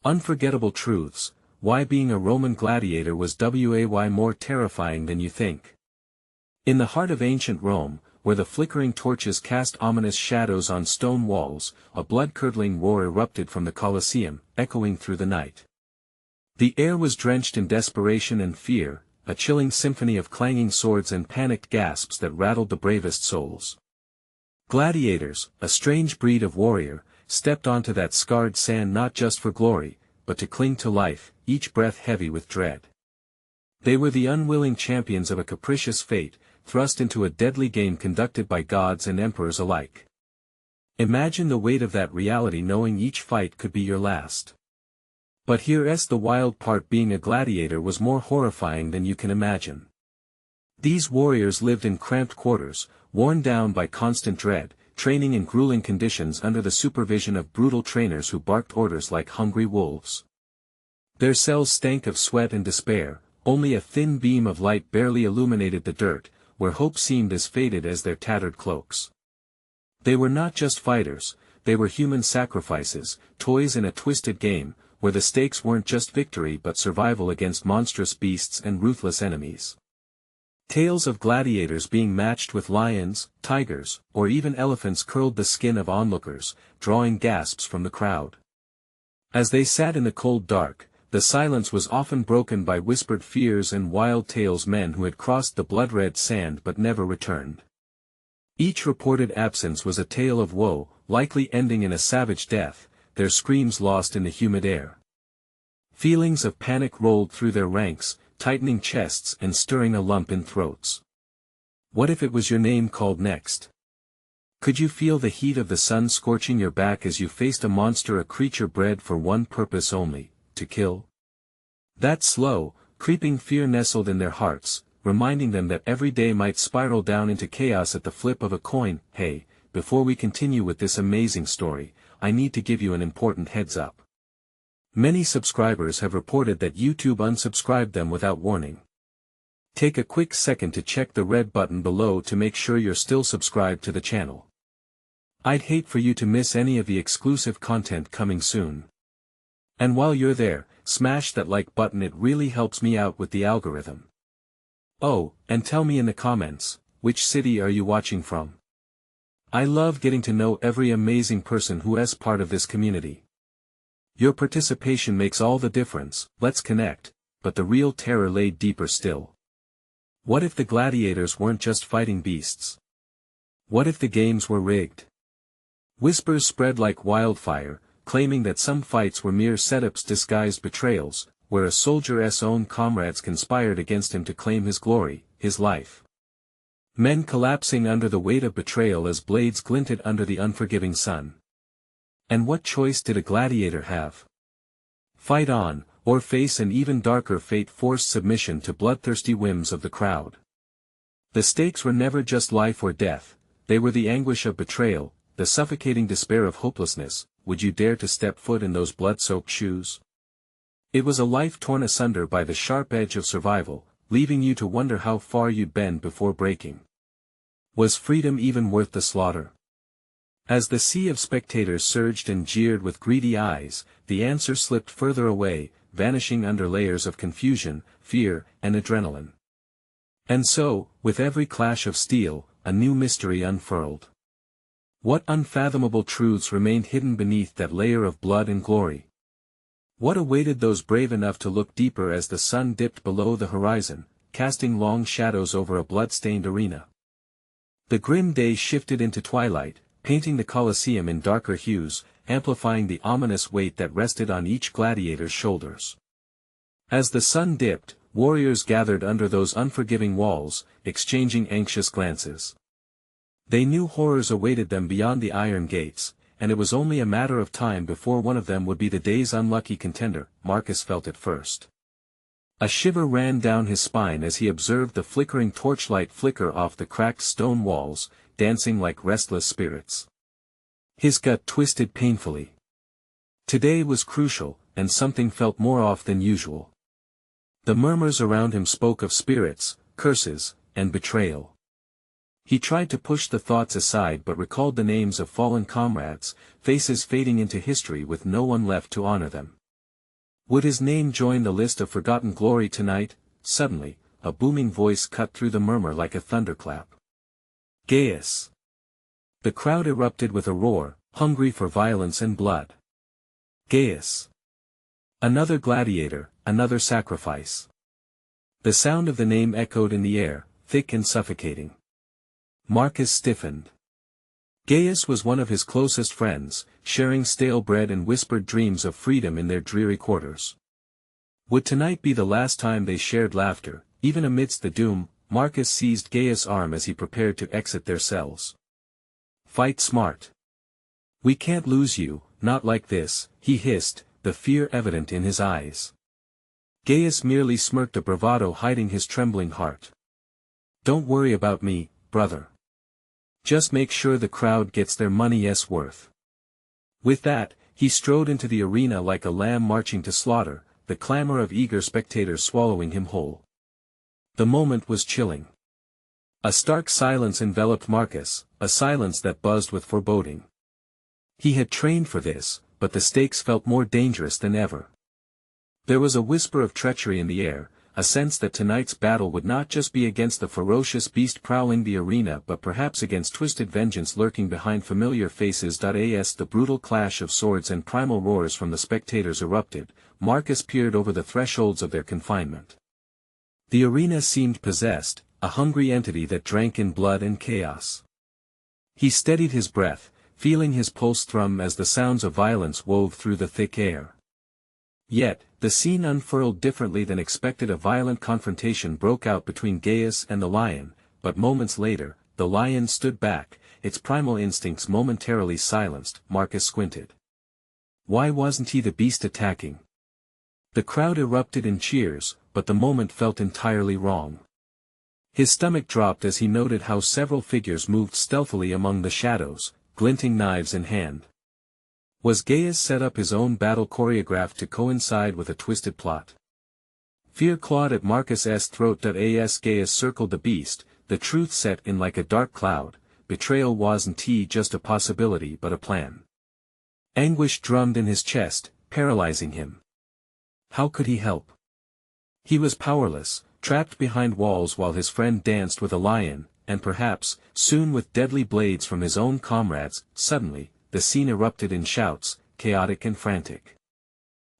Unforgettable truths, why being a Roman gladiator was way more terrifying than you think. In the heart of ancient Rome, where the flickering torches cast ominous shadows on stone walls, a blood-curdling roar erupted from the Colosseum, echoing through the night. The air was drenched in desperation and fear, a chilling symphony of clanging swords and panicked gasps that rattled the bravest souls. Gladiators, a strange breed of warrior, stepped onto that scarred sand not just for glory, but to cling to life, each breath heavy with dread. They were the unwilling champions of a capricious fate, thrust into a deadly game conducted by gods and emperors alike. Imagine the weight of that reality, knowing each fight could be your last. But here's the wild part: being a gladiator was more horrifying than you can imagine. These warriors lived in cramped quarters, worn down by constant dread, training in grueling conditions under the supervision of brutal trainers who barked orders like hungry wolves. Their cells stank of sweat and despair, only a thin beam of light barely illuminated the dirt, where hope seemed as faded as their tattered cloaks. They were not just fighters, they were human sacrifices, toys in a twisted game, where the stakes weren't just victory but survival against monstrous beasts and ruthless enemies. Tales of gladiators being matched with lions, tigers, or even elephants curled the skin of onlookers, drawing gasps from the crowd. As they sat in the cold dark, the silence was often broken by whispered fears and wild tales, men who had crossed the blood-red sand but never returned. Each reported absence was a tale of woe, likely ending in a savage death, their screams lost in the humid air. Feelings of panic rolled through their ranks, tightening chests and stirring a lump in throats. What if it was your name called next? Could you feel the heat of the sun scorching your back as you faced a monster, a creature bred for one purpose only: to kill? That slow, creeping fear nestled in their hearts, reminding them that every day might spiral down into chaos at the flip of a coin. Hey, before we continue with this amazing story, I need to give you an important heads up. Many subscribers have reported that YouTube unsubscribed them without warning. Take a quick second to check the red button below to make sure you're still subscribed to the channel. I'd hate for you to miss any of the exclusive content coming soon. And while you're there, smash that like button, it really helps me out with the algorithm. Oh, and tell me in the comments, which city are you watching from? I love getting to know every amazing person who is part of this community. Your participation makes all the difference. Let's connect, but the real terror lay deeper still. What if the gladiators weren't just fighting beasts? What if the games were rigged? Whispers spread like wildfire, claiming that some fights were mere setups, disguised betrayals, where a soldier's own comrades conspired against him to claim his glory, his life. Men collapsing under the weight of betrayal as blades glinted under the unforgiving sun. And what choice did a gladiator have? Fight on, or face an even darker fate: forced submission to bloodthirsty whims of the crowd. The stakes were never just life or death, they were the anguish of betrayal, the suffocating despair of hopelessness. Would you dare to step foot in those blood-soaked shoes? It was a life torn asunder by the sharp edge of survival, leaving you to wonder how far you'd bend before breaking. Was freedom even worth the slaughter? As the sea of spectators surged and jeered with greedy eyes, the answer slipped further away, vanishing under layers of confusion, fear, and adrenaline. And so, with every clash of steel, a new mystery unfurled. What unfathomable truths remained hidden beneath that layer of blood and glory? What awaited those brave enough to look deeper as the sun dipped below the horizon, casting long shadows over a blood-stained arena? The grim day shifted into twilight, painting the Colosseum in darker hues, amplifying the ominous weight that rested on each gladiator's shoulders. As the sun dipped, warriors gathered under those unforgiving walls, exchanging anxious glances. They knew horrors awaited them beyond the iron gates, and it was only a matter of time before one of them would be the day's unlucky contender. Marcus felt it first. A shiver ran down his spine as he observed the flickering torchlight flicker off the cracked stone walls, dancing like restless spirits. His gut twisted painfully. Today was crucial, and something felt more off than usual. The murmurs around him spoke of spirits, curses, and betrayal. He tried to push the thoughts aside but recalled the names of fallen comrades, faces fading into history with no one left to honor them. Would his name join the list of forgotten glory tonight? Suddenly, a booming voice cut through the murmur like a thunderclap. Gaius! The crowd erupted with a roar, hungry for violence and blood. Gaius! Another gladiator, another sacrifice. The sound of the name echoed in the air, thick and suffocating. Marcus stiffened. Gaius was one of his closest friends, sharing stale bread and whispered dreams of freedom in their dreary quarters. Would tonight be the last time they shared laughter, even amidst the doom? Marcus seized Gaius' arm as he prepared to exit their cells. Fight smart. We can't lose you, not like this, he hissed, the fear evident in his eyes. Gaius merely smirked, a bravado hiding his trembling heart. Don't worry about me, brother. Just make sure the crowd gets their money's worth. With that, he strode into the arena like a lamb marching to slaughter, the clamor of eager spectators swallowing him whole. The moment was chilling. A stark silence enveloped Marcus, a silence that buzzed with foreboding. He had trained for this, but the stakes felt more dangerous than ever. There was a whisper of treachery in the air, a sense that tonight's battle would not just be against the ferocious beast prowling the arena but perhaps against twisted vengeance lurking behind familiar faces. As the brutal clash of swords and primal roars from the spectators erupted, Marcus peered over the thresholds of their confinement. The arena seemed possessed, a hungry entity that drank in blood and chaos. He steadied his breath, feeling his pulse thrum as the sounds of violence wove through the thick air. Yet, the scene unfurled differently than expected. A violent confrontation broke out between Gaius and the lion, but moments later, the lion stood back, its primal instincts momentarily silenced. Marcus squinted. Why wasn't he the beast attacking? The crowd erupted in cheers, but the moment felt entirely wrong. His stomach dropped as he noted how several figures moved stealthily among the shadows, glinting knives in hand. Was Gaius set up his own battle choreographed to coincide with a twisted plot? Fear clawed at Marcus's throat. As Gaius circled the beast, the truth set in like a dark cloud. Betrayal wasn't just a possibility but a plan. Anguish drummed in his chest, paralyzing him. How could he help? He was powerless, trapped behind walls while his friend danced with a lion, and perhaps, soon with deadly blades from his own comrades. Suddenly, the scene erupted in shouts, chaotic and frantic.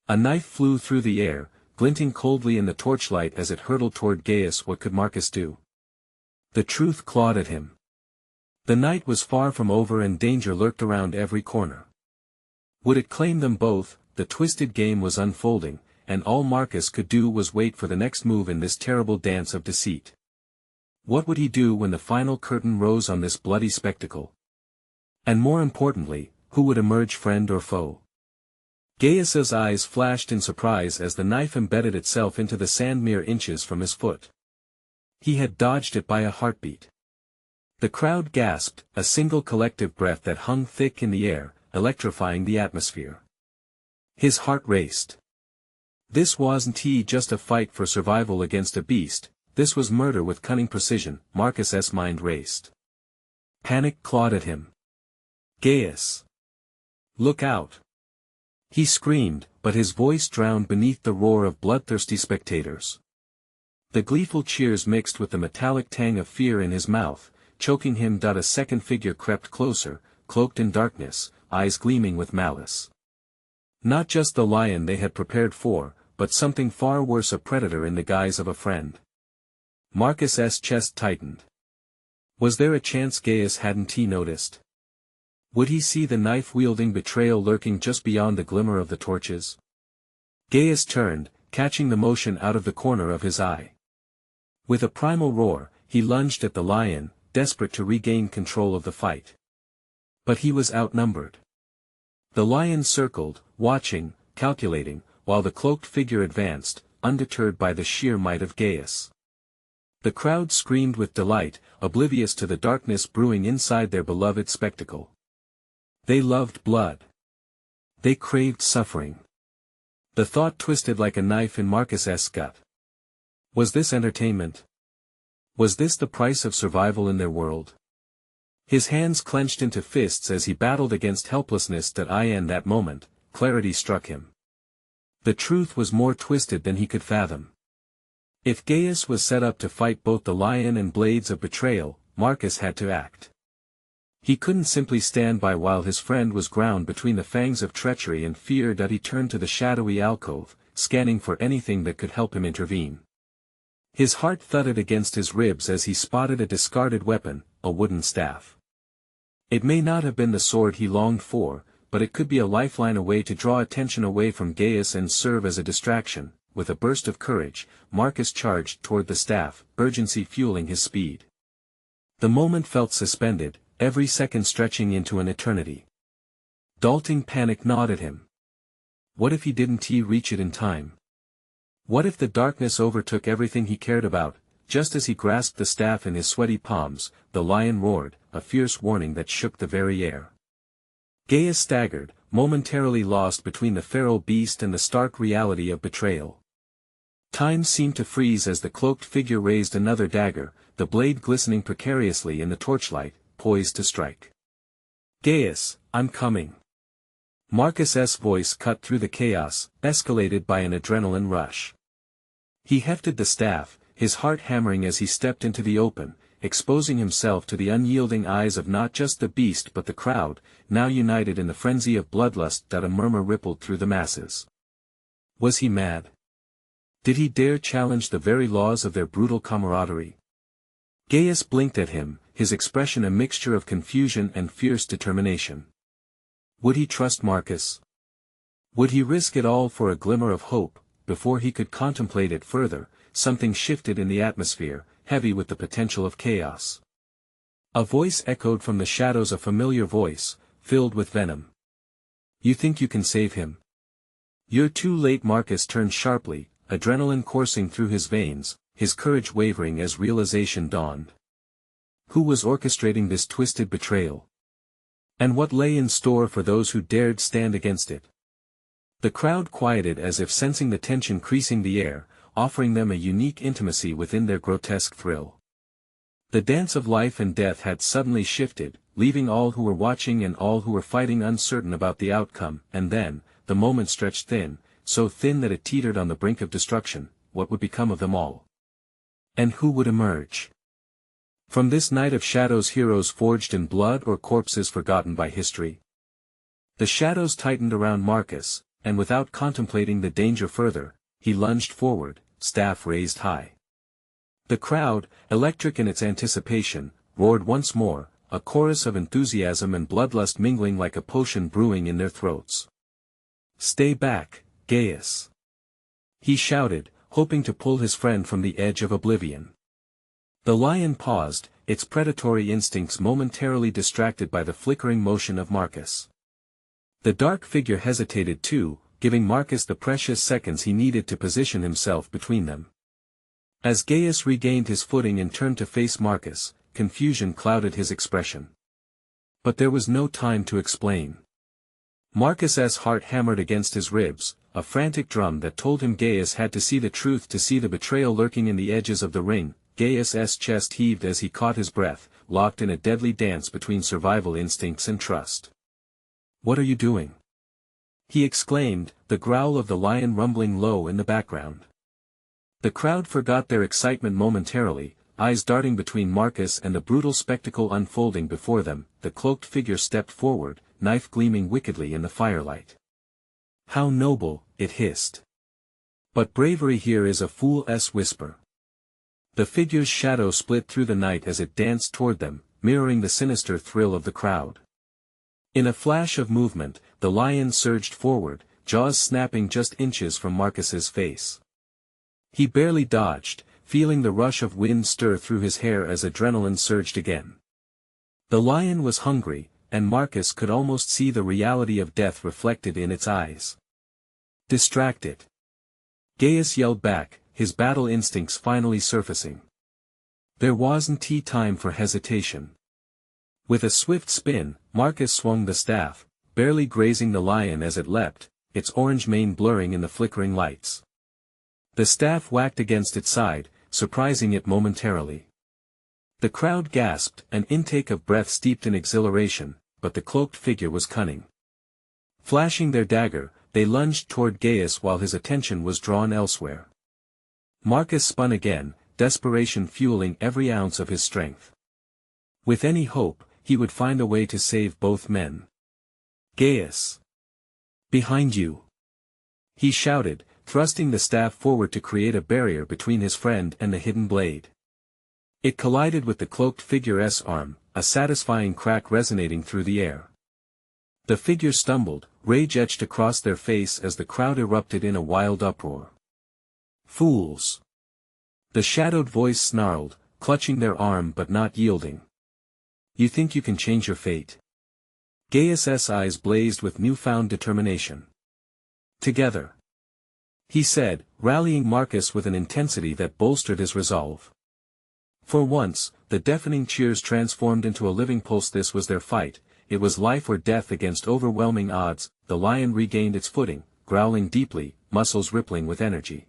A knife flew through the air, glinting coldly in the torchlight as it hurtled toward Gaius. What could Marcus do? The truth clawed at him. The night was far from over and danger lurked around every corner. Would it claim them both? The twisted game was unfolding, and all Marcus could do was wait for the next move in this terrible dance of deceit. What would he do when the final curtain rose on this bloody spectacle? And more importantly, who would emerge, friend or foe? Gaius's eyes flashed in surprise as the knife embedded itself into the sand mere inches from his foot. He had dodged it by a heartbeat. The crowd gasped, a single collective breath that hung thick in the air, electrifying the atmosphere. His heart raced. This wasn't just a fight for survival against a beast, this was murder with cunning precision. Marcus's mind raced. Panic clawed at him. Gaius! Look out! He screamed, but his voice drowned beneath the roar of bloodthirsty spectators. The gleeful cheers mixed with the metallic tang of fear in his mouth, choking him. A second figure crept closer, cloaked in darkness, eyes gleaming with malice. Not just the lion they had prepared for, but something far worse, a predator in the guise of a friend. Marcus's chest tightened. Was there a chance Gaius hadn't noticed? Would he see the knife-wielding betrayal lurking just beyond the glimmer of the torches? Gaius turned, catching the motion out of the corner of his eye. With a primal roar, he lunged at the lion, desperate to regain control of the fight. But he was outnumbered. The lion circled, watching, calculating, while the cloaked figure advanced, undeterred by the sheer might of Gaius. The crowd screamed with delight, oblivious to the darkness brewing inside their beloved spectacle. They loved blood. They craved suffering. The thought twisted like a knife in Marcus's gut. Was this entertainment? Was this the price of survival in their world? His hands clenched into fists as he battled against helplessness. In that moment, clarity struck him. The truth was more twisted than he could fathom. If Gaius was set up to fight both the lion and blades of betrayal, Marcus had to act. He couldn't simply stand by while his friend was ground between the fangs of treachery and fear. He turned to the shadowy alcove, scanning for anything that could help him intervene. His heart thudded against his ribs as he spotted a discarded weapon, a wooden staff. It may not have been the sword he longed for, but it could be a lifeline, a way to draw attention away from Gaius and serve as a distraction. With a burst of courage, Marcus charged toward the staff, urgency fueling his speed. The moment felt suspended, every second stretching into an eternity. Dalting panic gnawed at him. What if he didn't reach it in time? What if the darkness overtook everything he cared about? Just as he grasped the staff in his sweaty palms, the lion roared, a fierce warning that shook the very air. Gaius staggered, momentarily lost between the feral beast and the stark reality of betrayal. Time seemed to freeze as the cloaked figure raised another dagger, the blade glistening precariously in the torchlight, poised to strike. "Gaius, I'm coming." Marcus's voice cut through the chaos, escalated by an adrenaline rush. He hefted the staff, his heart hammering as he stepped into the open, exposing himself to the unyielding eyes of not just the beast but the crowd, now united in the frenzy of bloodlust. A murmur rippled through the masses. Was he mad? Did he dare challenge the very laws of their brutal camaraderie? Gaius blinked at him, his expression a mixture of confusion and fierce determination. Would he trust Marcus? Would he risk it all for a glimmer of hope? Before he could contemplate it further, something shifted in the atmosphere, heavy with the potential of chaos. A voice echoed from the shadows, a familiar voice, filled with venom. "You think you can save him? You're too late." Marcus turned sharply, adrenaline coursing through his veins, his courage wavering as realization dawned. Who was orchestrating this twisted betrayal? And what lay in store for those who dared stand against it? The crowd quieted as if sensing the tension creasing the air, offering them a unique intimacy within their grotesque thrill. The dance of life and death had suddenly shifted, leaving all who were watching and all who were fighting uncertain about the outcome. And then, the moment stretched thin, so thin that it teetered on the brink of destruction. What would become of them all? And who would emerge? From this night of shadows, heroes forged in blood or corpses forgotten by history? The shadows tightened around Marcus, and without contemplating the danger further, he lunged forward, staff raised high. The crowd, electric in its anticipation, roared once more, a chorus of enthusiasm and bloodlust mingling like a potion brewing in their throats. "Stay back, Gaius!" he shouted, hoping to pull his friend from the edge of oblivion. The lion paused, its predatory instincts momentarily distracted by the flickering motion of Marcus. The dark figure hesitated too, giving Marcus the precious seconds he needed to position himself between them. As Gaius regained his footing and turned to face Marcus, confusion clouded his expression. But there was no time to explain. Marcus's heart hammered against his ribs, a frantic drum that told him Gaius had to see the truth, to see the betrayal lurking in the edges of the ring. Gaius's chest heaved as he caught his breath, locked in a deadly dance between survival instincts and trust. "What are you doing?" he exclaimed, the growl of the lion rumbling low in the background. The crowd forgot their excitement momentarily, eyes darting between Marcus and the brutal spectacle unfolding before them. The cloaked figure stepped forward, knife gleaming wickedly in the firelight. "How noble," it hissed. "But bravery here is a fool's whisper." The figure's shadow split through the night as it danced toward them, mirroring the sinister thrill of the crowd. In a flash of movement, the lion surged forward, jaws snapping just inches from Marcus's face. He barely dodged, feeling the rush of wind stir through his hair as adrenaline surged again. The lion was hungry, and Marcus could almost see the reality of death reflected in its eyes. "Distract it!" Gaius yelled back, his battle instincts finally surfacing. There wasn't time for hesitation. With a swift spin, Marcus swung the staff, barely grazing the lion as it leapt, its orange mane blurring in the flickering lights. The staff whacked against its side, surprising it momentarily. The crowd gasped, an intake of breath steeped in exhilaration, but the cloaked figure was cunning. Flashing their dagger, they lunged toward Gaius while his attention was drawn elsewhere. Marcus spun again, desperation fueling every ounce of his strength. With any hope, he would find a way to save both men. Gaius! Behind you! He shouted, thrusting the staff forward to create a barrier between his friend and the hidden blade. It collided with the cloaked figure's arm, a satisfying crack resonating through the air. The figure stumbled, rage etched across their face as the crowd erupted in a wild uproar. Fools! The shadowed voice snarled, clutching their arm but not yielding. You think you can change your fate? Gaius's eyes blazed with newfound determination. Together! He said, rallying Marcus with an intensity that bolstered his resolve. For once, the deafening cheers transformed into a living pulse. This was their fight, it was life or death against overwhelming odds. The lion regained its footing, growling deeply, muscles rippling with energy.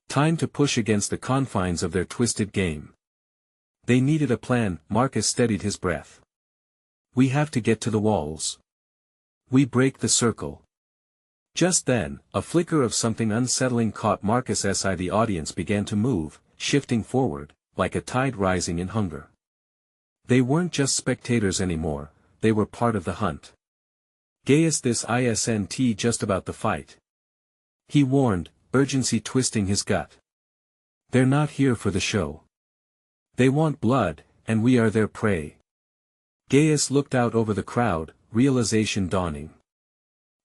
Time to push against the confines of their twisted game. They needed a plan. Marcus steadied his breath. We have to get to the walls. We break the circle. Just then, a flicker of something unsettling caught Marcus's eye. The audience began to move, shifting forward, like a tide rising in hunger. They weren't just spectators anymore, they were part of the hunt. Gaius, this isn't just about the fight. He warned, urgency twisting his gut. They're not here for the show. They want blood, and we are their prey. Gaius looked out over the crowd, realization dawning.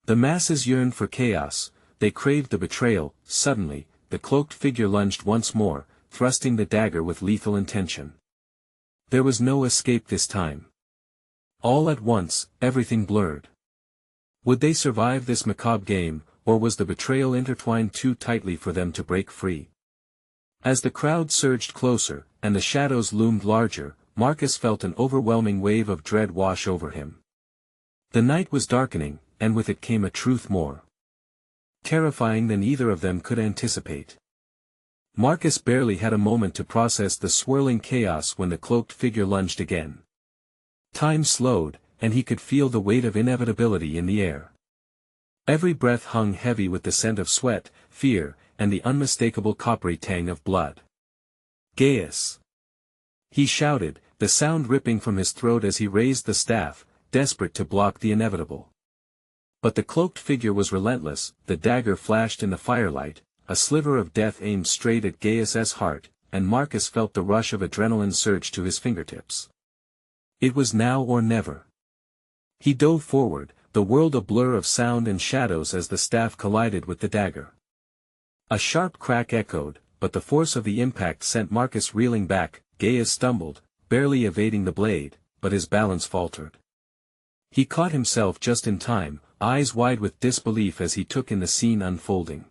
The masses yearned for chaos, they craved the betrayal. Suddenly, the cloaked figure lunged once more, thrusting the dagger with lethal intention. There was no escape this time. All at once, everything blurred. Would they survive this macabre game, or was the betrayal intertwined too tightly for them to break free? As the crowd surged closer, and the shadows loomed larger, Marcus felt an overwhelming wave of dread wash over him. The night was darkening, and with it came a truth more terrifying than either of them could anticipate. Marcus barely had a moment to process the swirling chaos when the cloaked figure lunged again. Time slowed, and he could feel the weight of inevitability in the air. Every breath hung heavy with the scent of sweat, fear, and the unmistakable coppery tang of blood. Gaius! He shouted, the sound ripping from his throat as he raised the staff, desperate to block the inevitable. But the cloaked figure was relentless. The dagger flashed in the firelight, a sliver of death aimed straight at Gaius's heart, and Marcus felt the rush of adrenaline surge to his fingertips. It was now or never. He dove forward, the world a blur of sound and shadows as the staff collided with the dagger. A sharp crack echoed, but the force of the impact sent Marcus reeling back. Gaius stumbled, barely evading the blade, but his balance faltered. He caught himself just in time, eyes wide with disbelief as he took in the scene unfolding.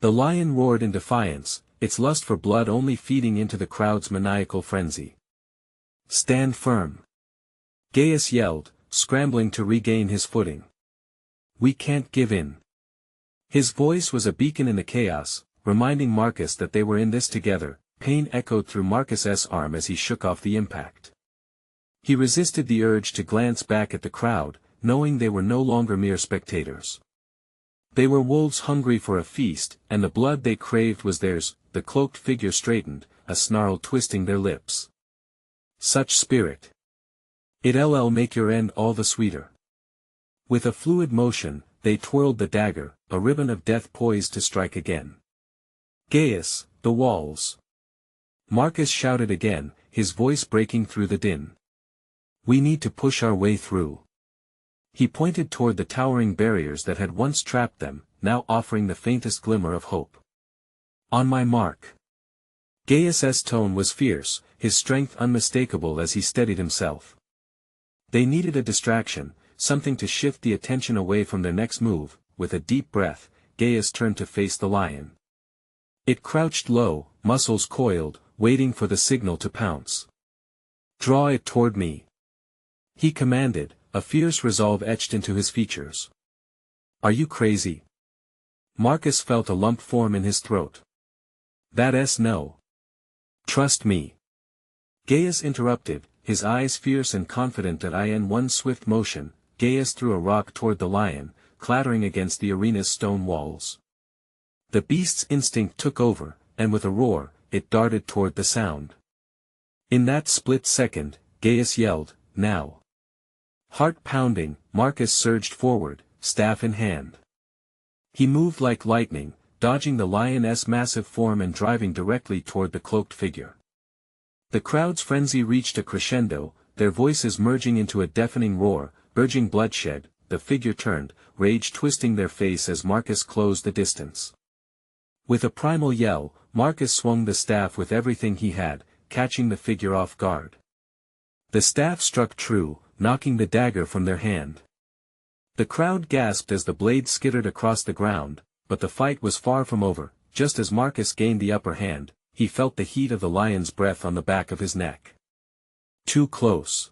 The lion roared in defiance, its lust for blood only feeding into the crowd's maniacal frenzy. Stand firm! Gaius yelled, scrambling to regain his footing. We can't give in. His voice was a beacon in the chaos, reminding Marcus that they were in this together. Pain echoed through Marcus's arm as he shook off the impact. He resisted the urge to glance back at the crowd, knowing they were no longer mere spectators. They were wolves hungry for a feast, and the blood they craved was theirs. The cloaked figure straightened, a snarl twisting their lips. Such spirit! It'll make your end all the sweeter. With a fluid motion, they twirled the dagger, a ribbon of death poised to strike again. Gaius, the walls! Marcus shouted again, his voice breaking through the din. We need to push our way through. He pointed toward the towering barriers that had once trapped them, now offering the faintest glimmer of hope. On my mark. Gaius's tone was fierce, his strength unmistakable as he steadied himself. They needed a distraction, something to shift the attention away from their next move. With a deep breath, Gaius turned to face the lion. It crouched low, muscles coiled, waiting for the signal to pounce. Draw it toward me. He commanded, a fierce resolve etched into his features. Are you crazy? Marcus felt a lump form in his throat. That's no. Trust me. Gaius interrupted, his eyes fierce and confident. In one swift motion, Gaius threw a rock toward the lion, clattering against the arena's stone walls. The beast's instinct took over, and with a roar, it darted toward the sound. In that split second, Gaius yelled, "Now!" Heart pounding, Marcus surged forward, staff in hand. He moved like lightning, dodging the lion's massive form and driving directly toward the cloaked figure. The crowd's frenzy reached a crescendo, their voices merging into a deafening roar, urging bloodshed. The figure turned, rage twisting their face as Marcus closed the distance. With a primal yell, Marcus swung the staff with everything he had, catching the figure off guard. The staff struck true, knocking the dagger from their hand. The crowd gasped as the blade skittered across the ground, but the fight was far from over. Just as Marcus gained the upper hand, he felt the heat of the lion's breath on the back of his neck. Too close.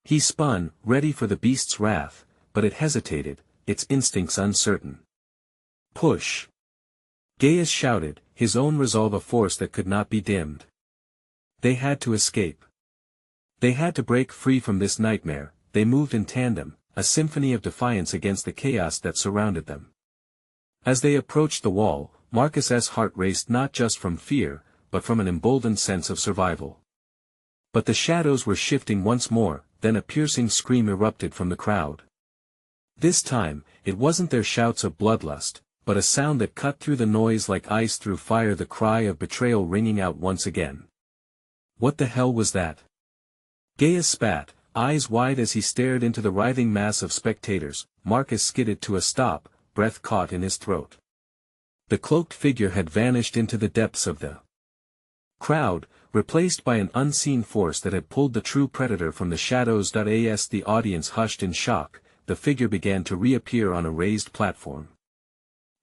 He spun, ready for the beast's wrath, but it hesitated, its instincts uncertain. "Push!" Gaius shouted, his own resolve a force that could not be dimmed. They had to escape. They had to break free from this nightmare. They moved in tandem, a symphony of defiance against the chaos that surrounded them. As they approached the wall, Marcus's heart raced not just from fear, but from an emboldened sense of survival. But the shadows were shifting once more, then a piercing scream erupted from the crowd. This time, it wasn't their shouts of bloodlust, but a sound that cut through the noise like ice through fire, the cry of betrayal ringing out once again. What the hell was that? Gaius spat, eyes wide as he stared into the writhing mass of spectators. Marcus skidded to a stop, breath caught in his throat. The cloaked figure had vanished into the depths of the crowd, replaced by an unseen force that had pulled the true predator from the shadows. As the audience hushed in shock, the figure began to reappear on a raised platform.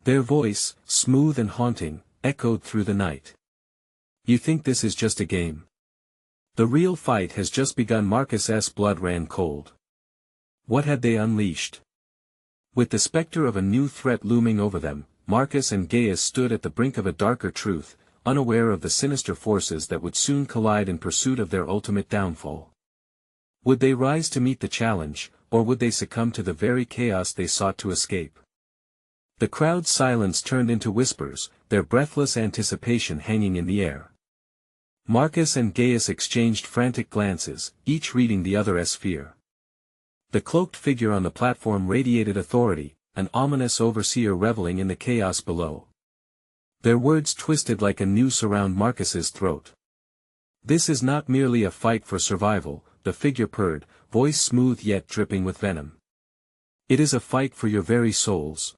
Their voice, smooth and haunting, echoed through the night. "You think this is just a game? The real fight has just begun." Marcus's blood ran cold. What had they unleashed? With the specter of a new threat looming over them, Marcus and Gaius stood at the brink of a darker truth, unaware of the sinister forces that would soon collide in pursuit of their ultimate downfall. Would they rise to meet the challenge, or would they succumb to the very chaos they sought to escape? The crowd's silence turned into whispers, their breathless anticipation hanging in the air. Marcus and Gaius exchanged frantic glances, each reading the other's fear. The cloaked figure on the platform radiated authority, an ominous overseer reveling in the chaos below. Their words twisted like a noose around Marcus's throat. "This is not merely a fight for survival," the figure purred, voice smooth yet dripping with venom. "It is a fight for your very souls."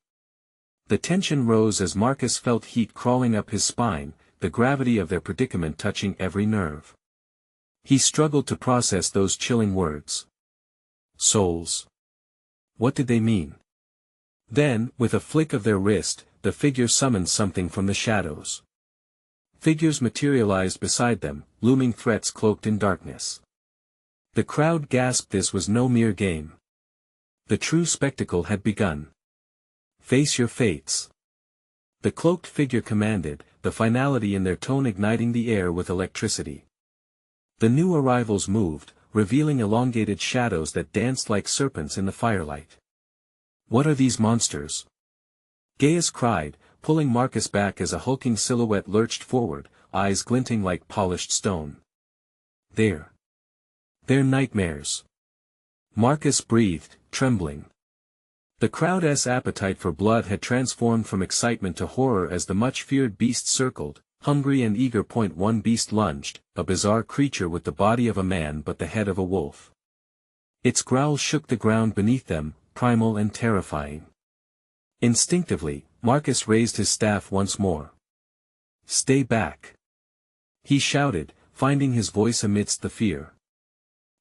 The tension rose as Marcus felt heat crawling up his spine, the gravity of their predicament touching every nerve. He struggled to process those chilling words. Souls. What did they mean? Then, with a flick of their wrist, the figure summoned something from the shadows. Figures materialized beside them, looming threats cloaked in darkness. The crowd gasped. This was no mere game. The true spectacle had begun. "Face your fates." The cloaked figure commanded, the finality in their tone igniting the air with electricity. The new arrivals moved, revealing elongated shadows that danced like serpents in the firelight. "What are these monsters?" Gaius cried, pulling Marcus back as a hulking silhouette lurched forward, eyes glinting like polished stone. They're nightmares." Marcus breathed, trembling. The crowd's appetite for blood had transformed from excitement to horror as the much-feared beast circled, hungry and eager. One beast lunged, a bizarre creature with the body of a man but the head of a wolf. Its growl shook the ground beneath them, primal and terrifying. Instinctively, Marcus raised his staff once more. "Stay back!" he shouted, finding his voice amidst the fear.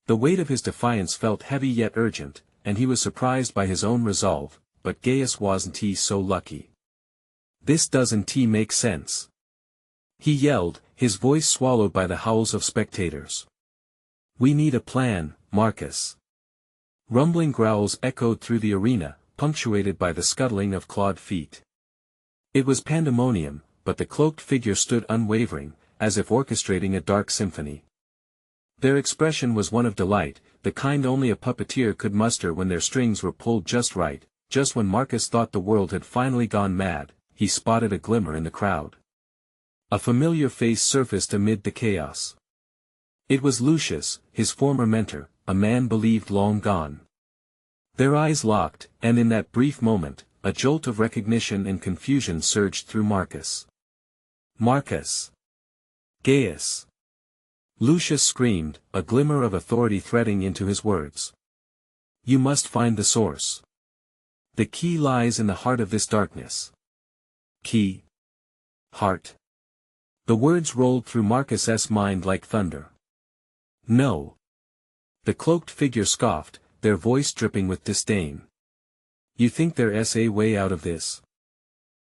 The weight of his defiance felt heavy yet urgent, and he was surprised by his own resolve. But Gaius wasn't he so lucky? "This doesn't make sense," he yelled, his voice swallowed by the howls of spectators. "We need a plan, Marcus." Rumbling growls echoed through the arena, punctuated by the scuttling of clawed feet. It was pandemonium, but the cloaked figure stood unwavering, as if orchestrating a dark symphony. Their expression was one of delight, the kind only a puppeteer could muster when their strings were pulled just right. just when Marcus thought the world had finally gone mad, he spotted a glimmer in the crowd. A familiar face surfaced amid the chaos. It was Lucius, his former mentor, a man believed long gone. Their eyes locked, and in that brief moment, a jolt of recognition and confusion surged through Marcus. Marcus! Gaius! Lucius screamed, a glimmer of authority threading into his words. You must find the source. The key lies in the heart of this darkness. Key. Heart. The words rolled through Marcus's mind like thunder. No. The cloaked figure scoffed, their voice dripping with disdain. You think there's a way out of this?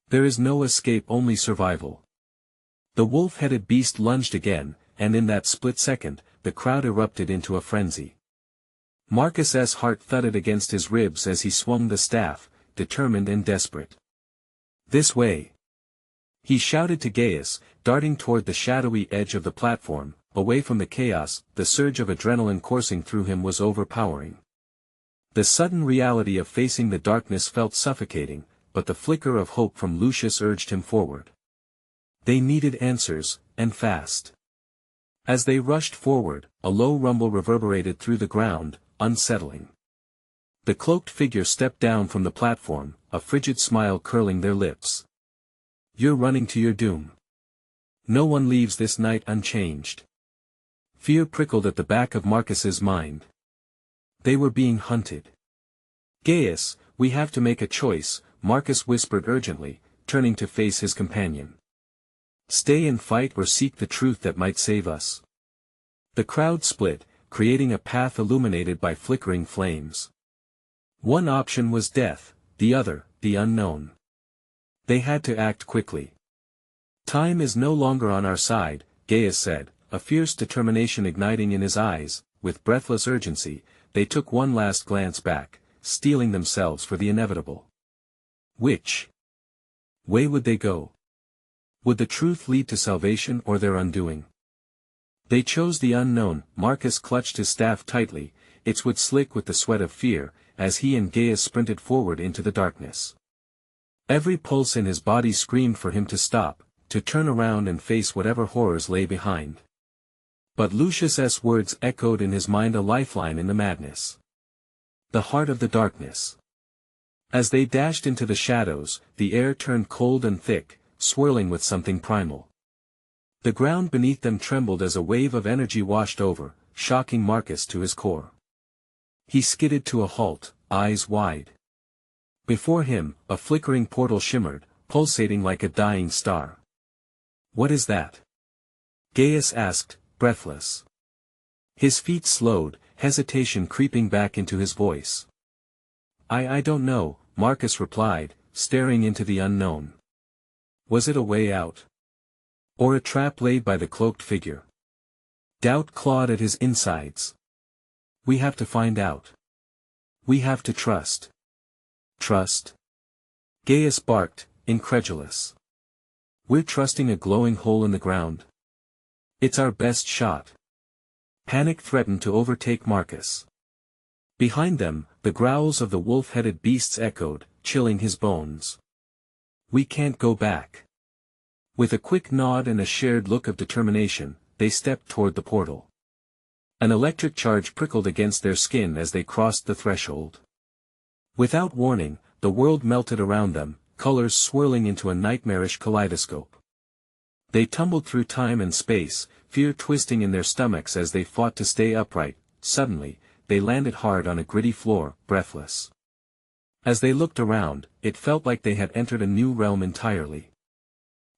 There is no escape, only survival. The wolf-headed beast lunged again, and in that split second, the crowd erupted into a frenzy. Marcus's heart thudded against his ribs as he swung the staff, determined and desperate. This way! He shouted to Gaius, darting toward the shadowy edge of the platform, away from the chaos. The surge of adrenaline coursing through him was overpowering. The sudden reality of facing the darkness felt suffocating, but the flicker of hope from Lucius urged him forward. They needed answers, and fast. As they rushed forward, a low rumble reverberated through the ground, unsettling. The cloaked figure stepped down from the platform, a frigid smile curling their lips. You're running to your doom. No one leaves this night unchanged. Fear prickled at the back of Marcus's mind. They were being hunted. Gaius, we have to make a choice, Marcus whispered urgently, turning to face his companion. Stay and fight or seek the truth that might save us. The crowd split, creating a path illuminated by flickering flames. One option was death, the other, the unknown. They had to act quickly. Time is no longer on our side, Gaius said, a fierce determination igniting in his eyes. With breathless urgency, they took one last glance back, steeling themselves for the inevitable. Which way would they go? Would the truth lead to salvation or their undoing? They chose the unknown. Marcus clutched his staff tightly, its wood slick with the sweat of fear, as he and Gaius sprinted forward into the darkness. Every pulse in his body screamed for him to stop, to turn around and face whatever horrors lay behind. But Lucius's words echoed in his mind, a lifeline in the madness. The heart of the darkness. As they dashed into the shadows, the air turned cold and thick, swirling with something primal. The ground beneath them trembled as a wave of energy washed over, shocking Marcus to his core. He skidded to a halt, eyes wide. Before him, a flickering portal shimmered, pulsating like a dying star. What is that? Gaius asked, breathless. His feet slowed, hesitation creeping back into his voice. I don't know, Marcus replied, staring into the unknown. Was it a way out? Or a trap laid by the cloaked figure? Doubt clawed at his insides. We have to find out. We have to trust. Trust? Gaius barked, incredulous. We're trusting a glowing hole in the ground. It's our best shot. Panic threatened to overtake Marcus. Behind them, the growls of the wolf-headed beasts echoed, chilling his bones. We can't go back. With a quick nod and a shared look of determination, they stepped toward the portal. An electric charge prickled against their skin as they crossed the threshold. Without warning, the world melted around them, colors swirling into a nightmarish kaleidoscope. They tumbled through time and space, fear twisting in their stomachs as they fought to stay upright. Suddenly, they landed hard on a gritty floor, breathless. As they looked around, it felt like they had entered a new realm entirely.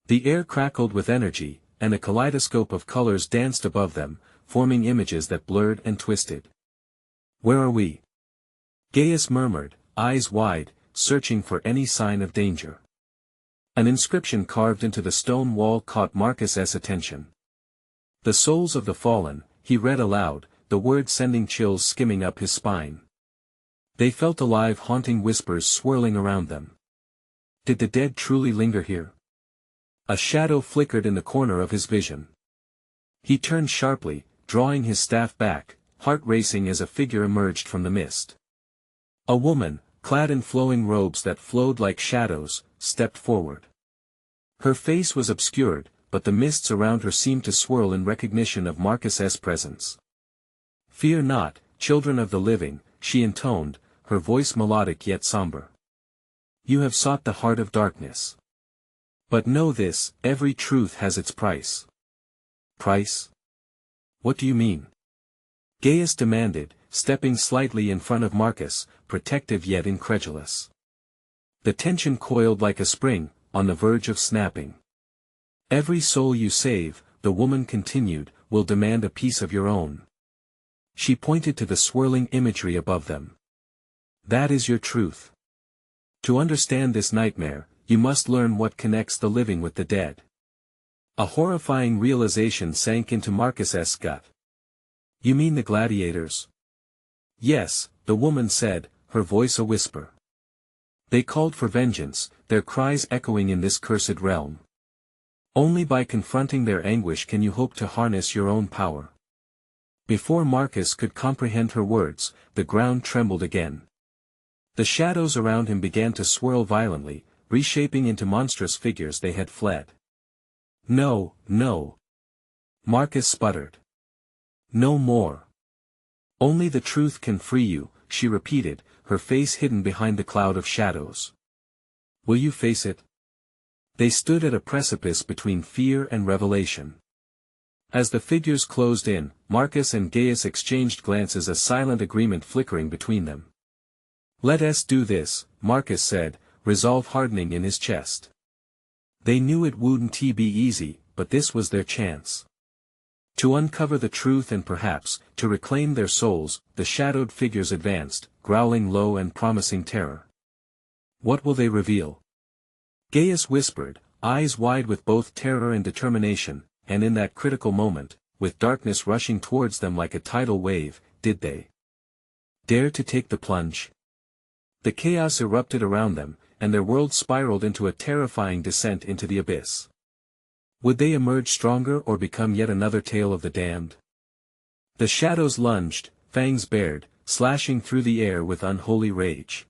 The air crackled with energy, and a kaleidoscope of colors danced above them, forming images that blurred and twisted. Where are we? Gaius murmured, eyes wide, searching for any sign of danger. An inscription carved into the stone wall caught Marcus's attention. The souls of the fallen, he read aloud, the words sending chills skimming up his spine. They felt alive, haunting whispers swirling around them. Did the dead truly linger here? A shadow flickered in the corner of his vision. He turned sharply, drawing his staff back, heart racing as a figure emerged from the mist. A woman, clad in flowing robes that flowed like shadows, stepped forward. Her face was obscured, but the mists around her seemed to swirl in recognition of Marcus's presence. "Fear not, children of the living," she intoned, her voice melodic yet somber. "You have sought the heart of darkness. But know this, every truth has its price." "Price? What do you mean?" Gaius demanded, stepping slightly in front of Marcus, protective yet incredulous. The tension coiled like a spring, on the verge of snapping. "Every soul you save," the woman continued, "will demand a piece of your own." She pointed to the swirling imagery above them. "That is your truth. To understand this nightmare, you must learn what connects the living with the dead." A horrifying realization sank into Marcus's gut. "You mean the gladiators?" "Yes," the woman said, her voice a whisper. "They called for vengeance, their cries echoing in this cursed realm. Only by confronting their anguish can you hope to harness your own power." Before Marcus could comprehend her words, the ground trembled again. The shadows around him began to swirl violently, reshaping into monstrous figures they had fled. "No, no." Marcus sputtered. "No more. Only the truth can free you," she repeated, her face hidden behind the cloud of shadows. "Will you face it?" They stood at a precipice between fear and revelation. As the figures closed in, Marcus and Gaius exchanged glances, a silent agreement flickering between them. "Let us do this," Marcus said, resolve hardening in his chest. They knew it wouldn't be easy, but this was their chance. To uncover the truth and perhaps, to reclaim their souls. The shadowed figures advanced, growling low and promising terror. "What will they reveal?" Gaius whispered, eyes wide with both terror and determination, and in that critical moment, with darkness rushing towards them like a tidal wave, did they dare to take the plunge? The chaos erupted around them, and their world spiraled into a terrifying descent into the abyss. Would they emerge stronger or become yet another tale of the damned? The shadows lunged, fangs bared, slashing through the air with unholy rage.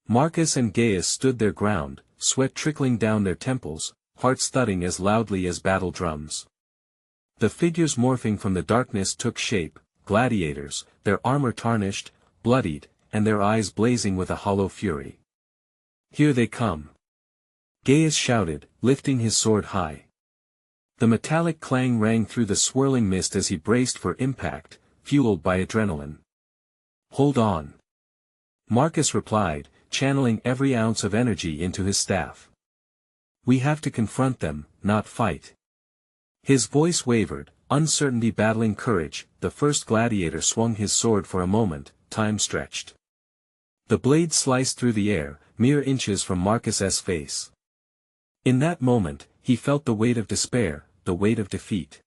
Marcus and Gaius stood their ground, sweat trickling down their temples, hearts thudding as loudly as battle drums. The figures morphing from the darkness took shape, gladiators, their armor tarnished, bloodied, and their eyes blazing with a hollow fury. "Here they come!" Gaius shouted, lifting his sword high. The metallic clang rang through the swirling mist as he braced for impact, fueled by adrenaline. "Hold on!" Marcus replied, channeling every ounce of energy into his staff. "We have to confront them, not fight." His voice wavered, uncertainty battling courage. The first gladiator swung his sword for a moment, time stretched. The blade sliced through the air, mere inches from Marcus's face. In that moment, he felt the weight of despair, the weight of defeat.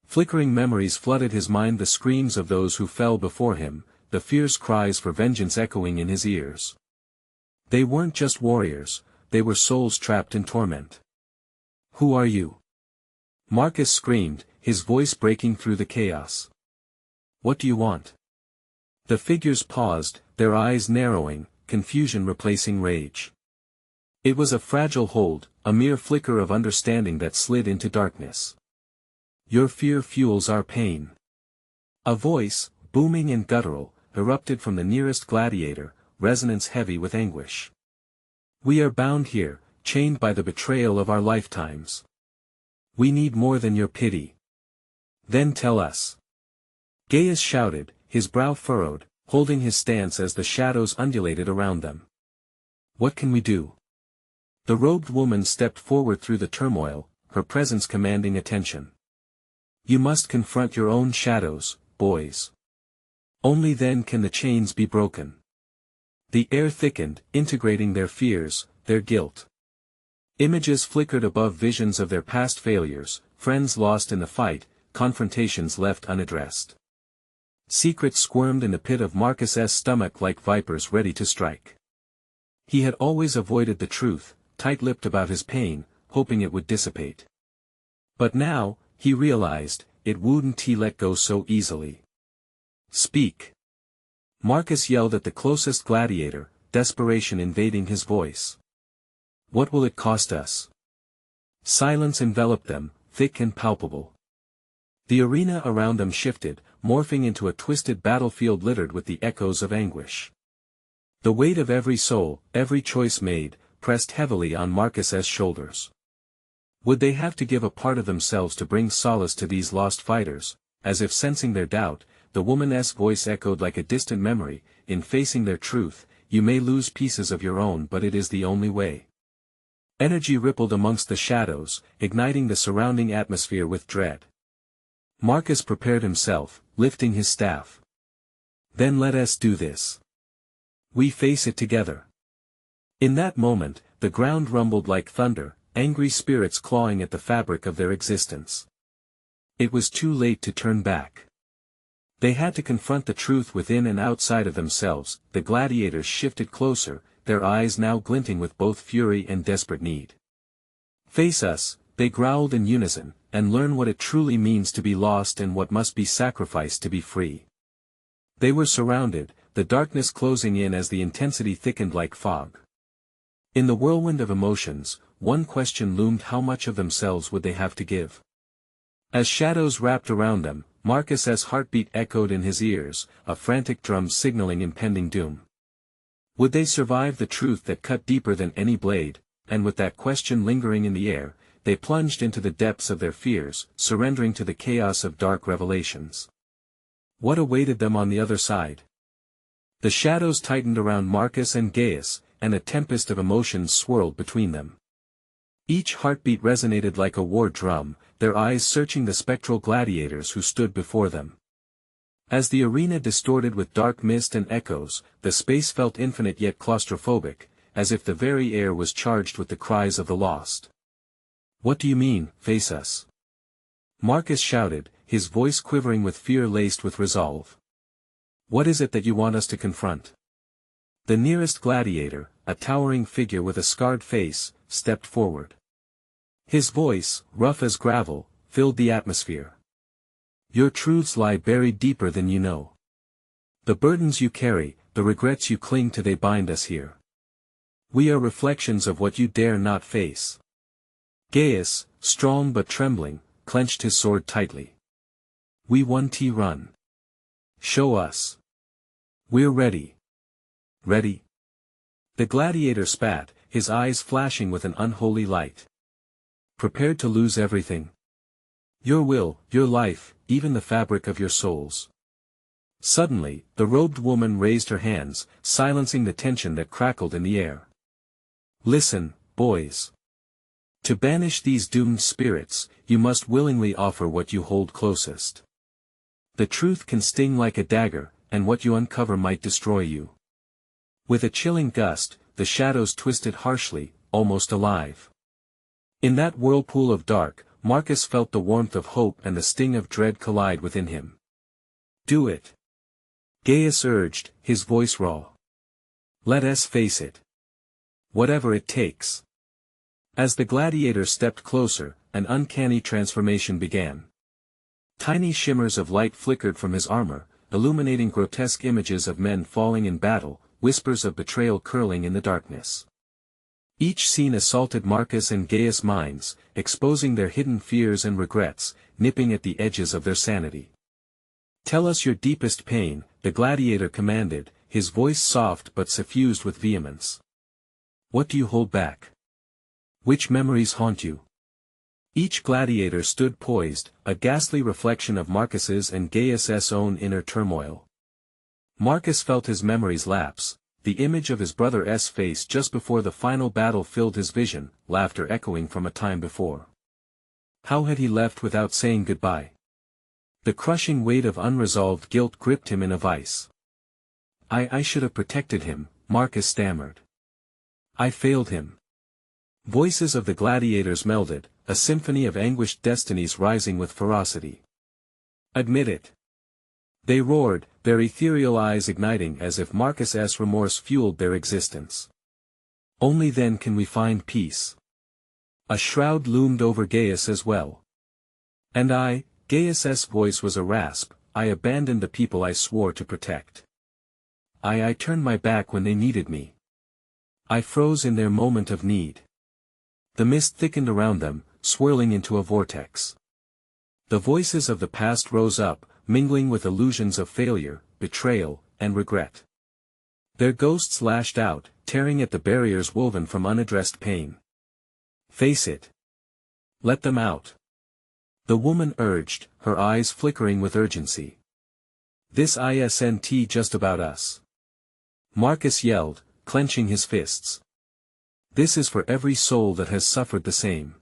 Flickering memories flooded his mind, the screams of those who fell before him, the fierce cries for vengeance echoing in his ears. They weren't just warriors, they were souls trapped in torment. "Who are you?" Marcus screamed, his voice breaking through the chaos. "What do you want?" The figures paused, their eyes narrowing, confusion replacing rage. It was a fragile hold, a mere flicker of understanding that slid into darkness. "Your fear fuels our pain." A voice, booming and guttural, erupted from the nearest gladiator, resonance heavy with anguish. "We are bound here, chained by the betrayal of our lifetimes. We need more than your pity. Then tell us." Gaius shouted, his brow furrowed, holding his stance as the shadows undulated around them. "What can we do?" The robed woman stepped forward through the turmoil, her presence commanding attention. "You must confront your own shadows, boys. Only then can the chains be broken." The air thickened, integrating their fears, their guilt. Images flickered above, visions of their past failures, friends lost in the fight, confrontations left unaddressed. Secrets squirmed in the pit of Marcus's stomach like vipers ready to strike. He had always avoided the truth, tight-lipped about his pain, hoping it would dissipate. But now, he realized, it wouldn't he let go so easily. "Speak!" Marcus yelled at the closest gladiator, desperation invading his voice. What will it cost us? Silence enveloped them, thick and palpable. The arena around them shifted, morphing into a twisted battlefield littered with the echoes of anguish. The weight of every soul, every choice made, pressed heavily on Marcus's shoulders. Would they have to give a part of themselves to bring solace to these lost fighters? As if sensing their doubt, the woman's voice echoed like a distant memory, in facing their truth, you may lose pieces of your own, but it is the only way. Energy rippled amongst the shadows, igniting the surrounding atmosphere with dread. Marcus prepared himself, lifting his staff. Then let us do this. We face it together. In that moment, the ground rumbled like thunder, angry spirits clawing at the fabric of their existence. It was too late to turn back. They had to confront the truth within and outside of themselves. The gladiators shifted closer, their eyes now glinting with both fury and desperate need. Face us, they growled in unison, and learn what it truly means to be lost and what must be sacrificed to be free. They were surrounded, the darkness closing in as the intensity thickened like fog. In the whirlwind of emotions, one question loomed: how much of themselves would they have to give? As shadows wrapped around them, Marcus's heartbeat echoed in his ears, a frantic drum signaling impending doom. Would they survive the truth that cut deeper than any blade? And with that question lingering in the air, they plunged into the depths of their fears, surrendering to the chaos of dark revelations. What awaited them on the other side? The shadows tightened around Marcus and Gaius, and a tempest of emotions swirled between them. Each heartbeat resonated like a war drum, their eyes searching the spectral gladiators who stood before them. As the arena distorted with dark mist and echoes, the space felt infinite yet claustrophobic, as if the very air was charged with the cries of the lost. What do you mean, face us? Marcus shouted, his voice quivering with fear laced with resolve. What is it that you want us to confront? The nearest gladiator, a towering figure with a scarred face, stepped forward. His voice, rough as gravel, filled the atmosphere. Your truths lie buried deeper than you know. The burdens you carry, the regrets you cling to, they bind us here. We are reflections of what you dare not face. Gaius, strong but trembling, clenched his sword tightly. We want to run. Show us. We're ready. Ready? The gladiator spat, his eyes flashing with an unholy light. Prepared to lose everything? Your will, your life, even the fabric of your souls. Suddenly, the robed woman raised her hands, silencing the tension that crackled in the air. Listen, boys. To banish these doomed spirits, you must willingly offer what you hold closest. The truth can sting like a dagger, and what you uncover might destroy you. With a chilling gust, the shadows twisted harshly, almost alive. In that whirlpool of dark, Marcus felt the warmth of hope and the sting of dread collide within him. Do it. Gaius urged, his voice raw. Let us face it. Whatever it takes. As the gladiator stepped closer, an uncanny transformation began. Tiny shimmers of light flickered from his armor, illuminating grotesque images of men falling in battle, whispers of betrayal curling in the darkness. Each scene assaulted Marcus and Gaius' minds, exposing their hidden fears and regrets, nipping at the edges of their sanity. Tell us your deepest pain, the gladiator commanded, his voice soft but suffused with vehemence. What do you hold back? Which memories haunt you? Each gladiator stood poised, a ghastly reflection of Marcus's and Gaius's own inner turmoil. Marcus felt his memories lapse. The image of his brother's face just before the final battle filled his vision, laughter echoing from a time before. How had he left without saying goodbye? The crushing weight of unresolved guilt gripped him in a vice. I should have protected him, Marcus stammered. I failed him. Voices of the gladiators melded, a symphony of anguished destinies rising with ferocity. Admit it. They roared, their ethereal eyes igniting as if Marcus's remorse fueled their existence. Only then can we find peace. A shroud loomed over Gaius as well. And I, Gaius's voice was a rasp, I abandoned the people I swore to protect. I turned my back when they needed me. I froze in their moment of need. The mist thickened around them, swirling into a vortex. The voices of the past rose up, mingling with illusions of failure, betrayal, and regret. Their ghosts lashed out, tearing at the barriers woven from unaddressed pain. Face it. Let them out. The woman urged, her eyes flickering with urgency. This isn't just about us. Marcus yelled, clenching his fists. This is for every soul that has suffered the same.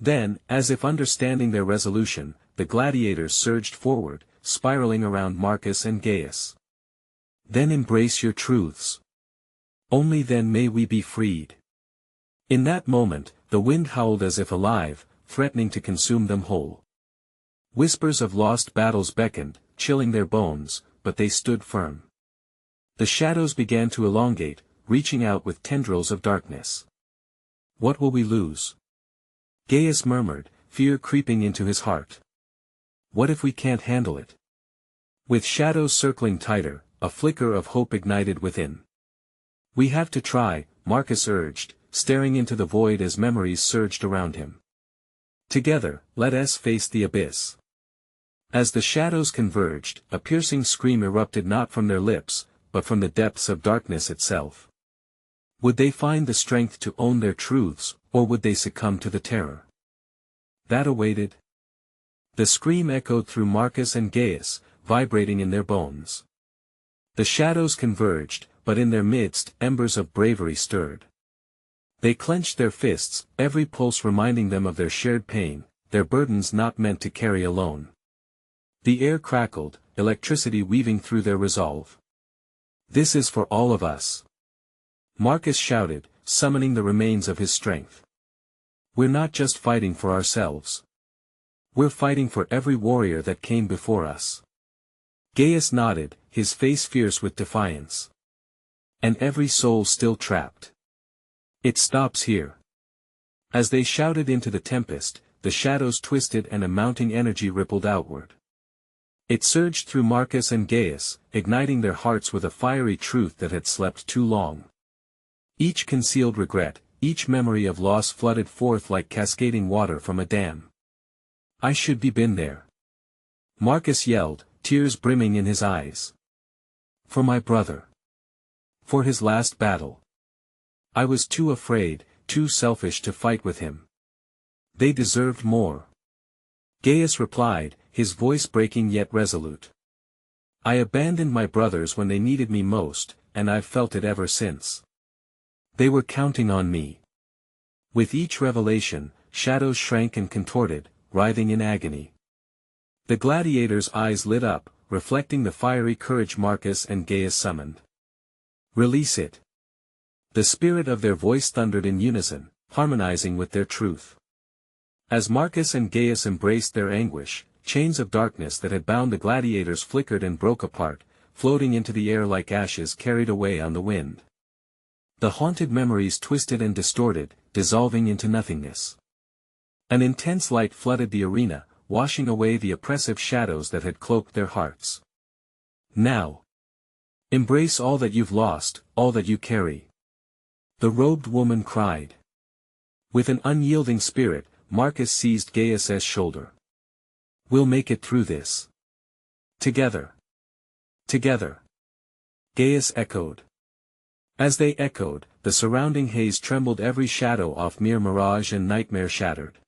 Then, as if understanding their resolution, the gladiators surged forward, spiraling around Marcus and Gaius. Then embrace your truths. Only then may we be freed. In that moment, the wind howled as if alive, threatening to consume them whole. Whispers of lost battles beckoned, chilling their bones, but they stood firm. The shadows began to elongate, reaching out with tendrils of darkness. What will we lose? Gaius murmured, fear creeping into his heart. What if we can't handle it? With shadows circling tighter, a flicker of hope ignited within. We have to try, Marcus urged, staring into the void as memories surged around him. Together, let us face the abyss. As the shadows converged, a piercing scream erupted not from their lips, but from the depths of darkness itself. Would they find the strength to own their truths, or would they succumb to the terror that awaited? The scream echoed through Marcus and Gaius, vibrating in their bones. The shadows converged, but in their midst embers of bravery stirred. They clenched their fists, every pulse reminding them of their shared pain, their burdens not meant to carry alone. The air crackled, electricity weaving through their resolve. This is for all of us. Marcus shouted, summoning the remains of his strength. We're not just fighting for ourselves. We're fighting for every warrior that came before us. Gaius nodded, his face fierce with defiance. And every soul still trapped. It stops here. As they shouted into the tempest, the shadows twisted and a mounting energy rippled outward. It surged through Marcus and Gaius, igniting their hearts with a fiery truth that had slept too long. Each concealed regret, each memory of loss flooded forth like cascading water from a dam. I should be been there. Marcus yelled, tears brimming in his eyes. For my brother. For his last battle. I was too afraid, too selfish to fight with him. They deserved more. Gaius replied, his voice breaking yet resolute. I abandoned my brothers when they needed me most, and I've felt it ever since. They were counting on me. With each revelation, shadows shrank and contorted, writhing in agony. The gladiators' eyes lit up, reflecting the fiery courage Marcus and Gaius summoned. Release it. The spirit of their voice thundered in unison, harmonizing with their truth. As Marcus and Gaius embraced their anguish, chains of darkness that had bound the gladiators flickered and broke apart, floating into the air like ashes carried away on the wind. The haunted memories twisted and distorted, dissolving into nothingness. An intense light flooded the arena, washing away the oppressive shadows that had cloaked their hearts. Now. Embrace all that you've lost, all that you carry. The robed woman cried. With an unyielding spirit, Marcus seized Gaius's shoulder. We'll make it through this. Together. Together. Gaius echoed. As they echoed, the surrounding haze trembled, every shadow off mere mirage and nightmare shattered.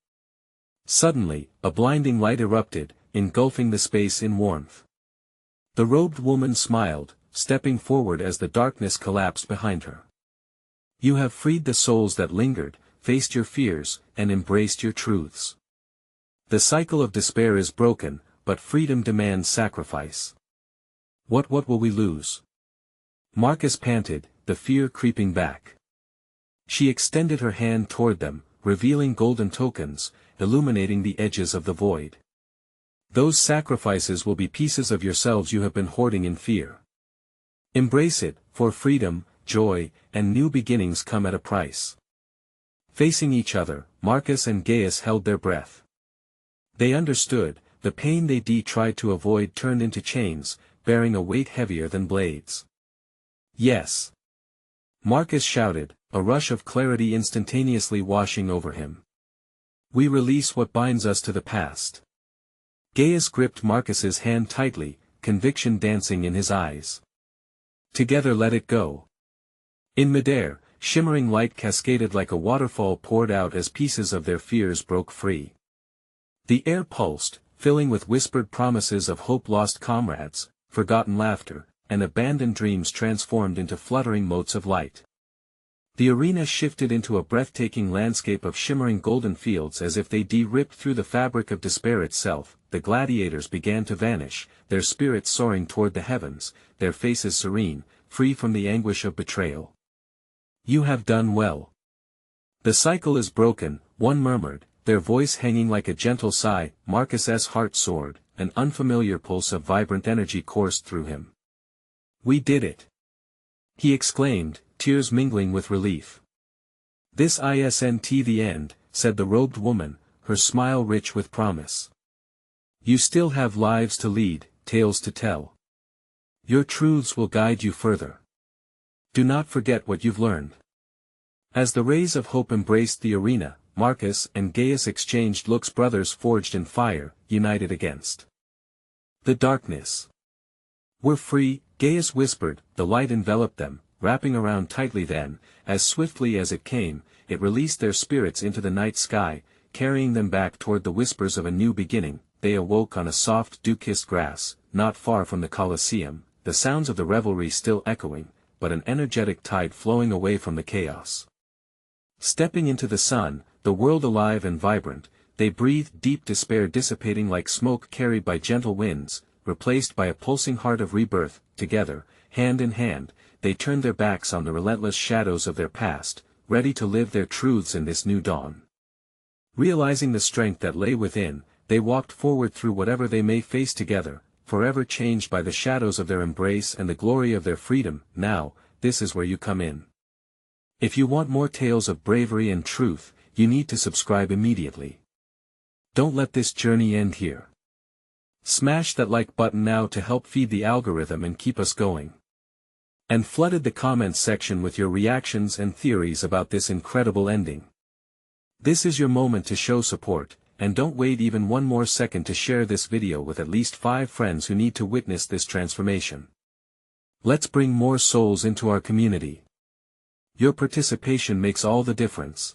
Suddenly, a blinding light erupted, engulfing the space in warmth. The robed woman smiled, stepping forward as the darkness collapsed behind her. You have freed the souls that lingered, faced your fears, and embraced your truths. The cycle of despair is broken, but freedom demands sacrifice. What will we lose? Marcus panted, the fear creeping back. She extended her hand toward them, revealing golden tokens, illuminating the edges of the void. Those sacrifices will be pieces of yourselves you have been hoarding in fear. Embrace it, for freedom, joy, and new beginnings come at a price. Facing each other, Marcus and Gaius held their breath. They understood, the pain they tried to avoid turned into chains, bearing a weight heavier than blades. Yes. Marcus shouted, a rush of clarity instantaneously washing over him. We release what binds us to the past. Gaius gripped Marcus's hand tightly, conviction dancing in his eyes. Together let it go. In midair, shimmering light cascaded like a waterfall poured out as pieces of their fears broke free. The air pulsed, filling with whispered promises of hope-lost comrades, forgotten laughter, and abandoned dreams transformed into fluttering motes of light. The arena shifted into a breathtaking landscape of shimmering golden fields as if they ripped through the fabric of despair itself. The gladiators began to vanish, their spirits soaring toward the heavens, their faces serene, free from the anguish of betrayal. You have done well. The cycle is broken, one murmured, their voice hanging like a gentle sigh. Marcus's heart soared, an unfamiliar pulse of vibrant energy coursed through him. We did it! He exclaimed, tears mingling with relief. This isn't the end, said the robed woman, her smile rich with promise. You still have lives to lead, tales to tell. Your truths will guide you further. Do not forget what you've learned. As the rays of hope embraced the arena, Marcus and Gaius exchanged looks, brothers forged in fire, united against the darkness. We're free, Gaius whispered. The light enveloped them, wrapping around tightly. Then, as swiftly as it came, it released their spirits into the night sky, carrying them back toward the whispers of a new beginning. They awoke on a soft dew-kissed grass, not far from the Colosseum, the sounds of the revelry still echoing, but an energetic tide flowing away from the chaos. Stepping into the sun, the world alive and vibrant, they breathed deep despair dissipating like smoke carried by gentle winds, replaced by a pulsing heart of rebirth. Together, hand in hand, they turned their backs on the relentless shadows of their past, ready to live their truths in this new dawn. Realizing the strength that lay within, they walked forward through whatever they may face together, forever changed by the shadows of their embrace and the glory of their freedom. Now, this is where you come in. If you want more tales of bravery and truth, you need to subscribe immediately. Don't let this journey end here. Smash that like button now to help feed the algorithm and keep us going. And flooded the comments section with your reactions and theories about this incredible ending. This is your moment to show support, and don't wait even one more second to share this video with at least 5 friends who need to witness this transformation. Let's bring more souls into our community. Your participation makes all the difference.